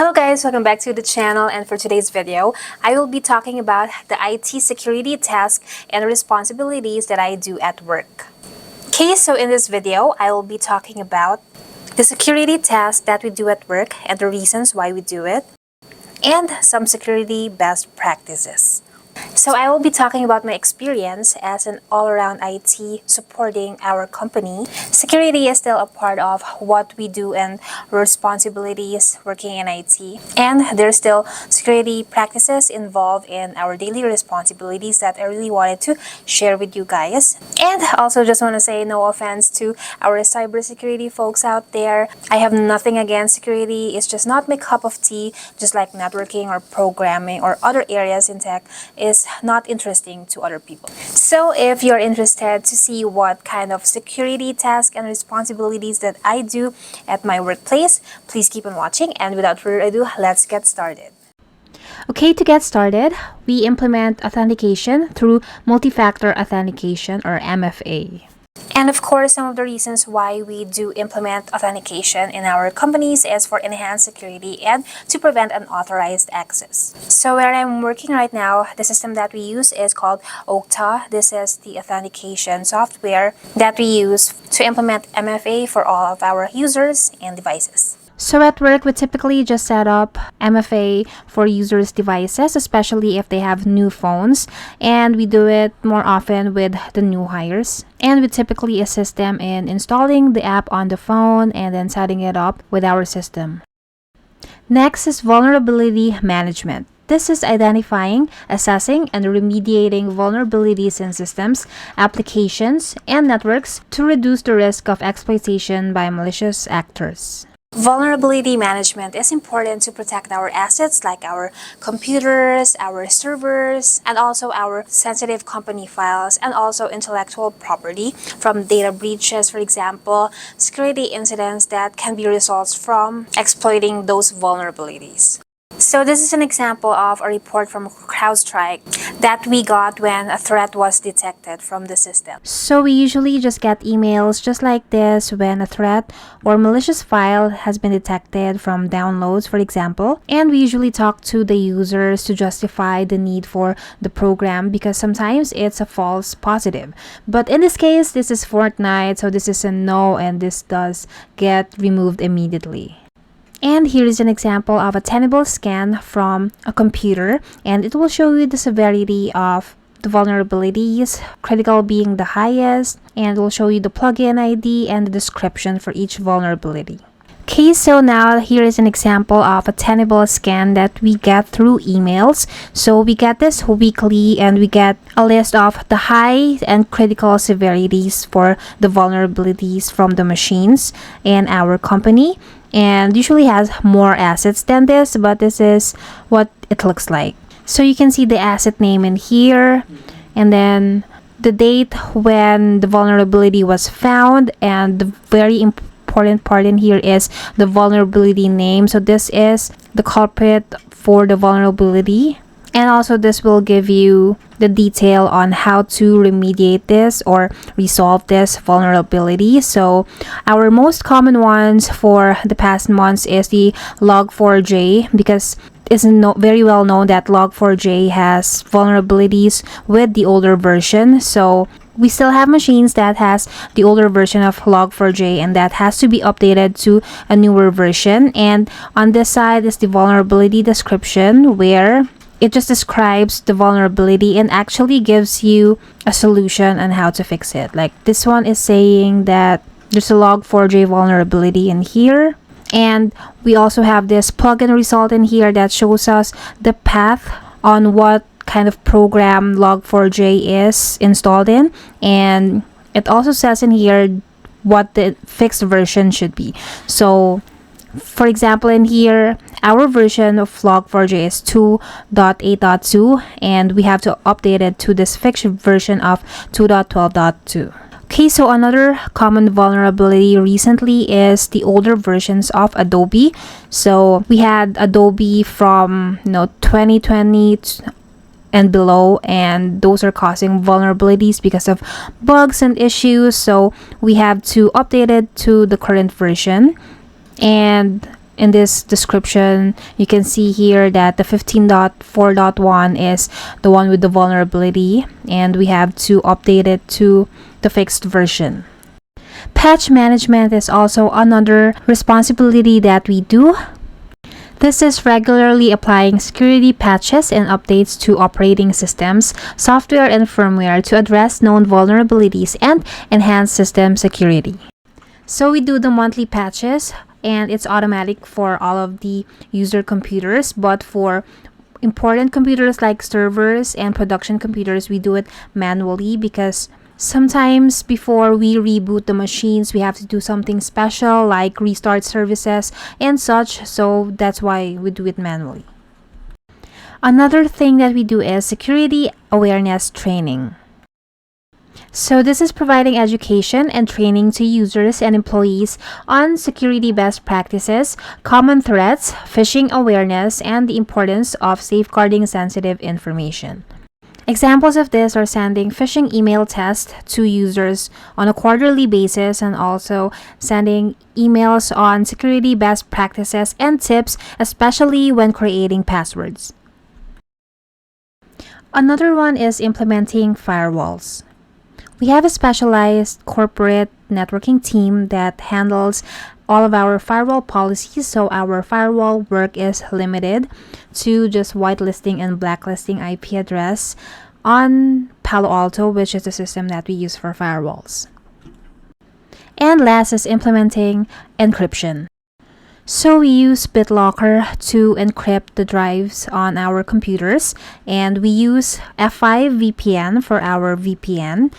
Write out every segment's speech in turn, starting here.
Hello guys, welcome back to the channel, and for today's video, I will be talking about the IT security tasks and responsibilities that I do at work. Okay, so in this video, I will be talking about the security tasks that we do at work and the reasons why we do it, and some security best practices. So I will be talking about my experience as an all-around IT supporting our company. Security is still a part of what we do and responsibilities working in IT. And there's still security practices involved in our daily responsibilities that I really wanted to share with you guys. And also just want to say no offense to our cybersecurity folks out there. I have nothing against security. It's just not my cup of tea, just like networking or programming or other areas in tech is not interesting to other people. So if you're interested to see what kind of security tasks and responsibilities that I do at my workplace, please keep on watching, and without further ado, let's get started. Okay, to get started, we implement authentication through multi-factor authentication or MFA. And of course, some of the reasons why we do implement authentication in our companies is for enhanced security and to prevent unauthorized access. So where I'm working right now, the system that we use is called Okta. This is the authentication software that we use to implement MFA for all of our users and devices. So at work, we typically just set up MFA for users' devices, especially if they have new phones, and we do it more often with the new hires. And we typically assist them in installing the app on the phone and then setting it up with our system. Next is vulnerability management. This is identifying, assessing, and remediating vulnerabilities in systems, applications, and networks to reduce the risk of exploitation by malicious actors. Vulnerability management is important to protect our assets like our computers, our servers, and also our sensitive company files, and also intellectual property from data breaches, for example, security incidents that can be results from exploiting those vulnerabilities. So this is an example of a report from CrowdStrike that we got when a threat was detected from the system. So we usually just get emails just like this when a threat or malicious file has been detected from downloads, for example. And we usually talk to the users to justify the need for the program because sometimes it's a false positive. But in this case, this is Fortnite, so this is a no, and this does get removed immediately. And here is an example of a Tenable scan from a computer, and it will show you the severity of the vulnerabilities, critical being the highest, and it will show you the plugin ID and the description for each vulnerability. Okay, so now here is an example of a Tenable scan that we get through emails. So we get this weekly, and we get a list of the high and critical severities for the vulnerabilities from the machines in our company. And usually has more assets than this, but this is what it looks like. So you can see the asset name in here, and then the date when the vulnerability was found, and the very important part in here is the vulnerability name. So this is the culprit for the vulnerability, and also this will give you the detail on how to remediate this or resolve this vulnerability. So our most common ones for the past months is the Log4j, because it's very well known that Log4j has vulnerabilities with the older version. So we still have machines that has the older version of Log4j, and that has to be updated to a newer version. And on this side is the vulnerability description, where it just describes the vulnerability and actually gives you a solution on how to fix it. Like this one is saying that there's a Log4j vulnerability in here. And we also have this plugin result in here that shows us the path on what kind of program Log4j is installed in. And it also says in here what the fixed version should be. So for example, in here, our version of Log4j is 2.8.2, and we have to update it to this fixed version of 2.12.2. Okay, so another common vulnerability recently is the older versions of Adobe. So we had Adobe from 2020 and below, and those are causing vulnerabilities because of bugs and issues. So we have to update it to the current version. And in this description, you can see here that the 15.4.1 is the one with the vulnerability, and we have to update it to the fixed version. Patch management is also another responsibility that we do. This is regularly applying security patches and updates to operating systems, software, and firmware to address known vulnerabilities and enhance system security. So we do the monthly patches, and it's automatic for all of the user computers, but for important computers like servers and production computers, we do it manually because sometimes before we reboot the machines, we have to do something special like restart services and such, so that's why we do it manually. Another thing that we do is security awareness training. So this is providing education and training to users and employees on security best practices, common threats, phishing awareness, and the importance of safeguarding sensitive information. Examples of this are sending phishing email tests to users on a quarterly basis, and also sending emails on security best practices and tips, especially when creating passwords. Another one is implementing firewalls. We have a specialized corporate networking team that handles all of our firewall policies, so our firewall work is limited to just whitelisting and blacklisting IP address on Palo Alto, which is the system that we use for firewalls. And last is implementing encryption. So we use BitLocker to encrypt the drives on our computers, and we use F5 VPN for our VPN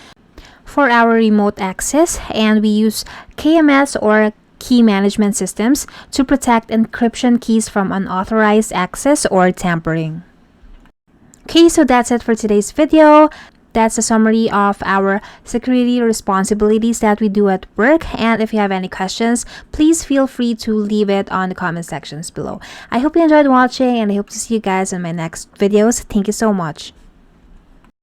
for our remote access, and we use KMS or key management systems to protect encryption keys from unauthorized access or tampering. Okay, so that's it for today's video. That's a summary of our security responsibilities that we do at work, and if you have any questions, please feel free to leave it on the comment sections below. I hope you enjoyed watching, and I hope to see you guys in my next videos. Thank you so much.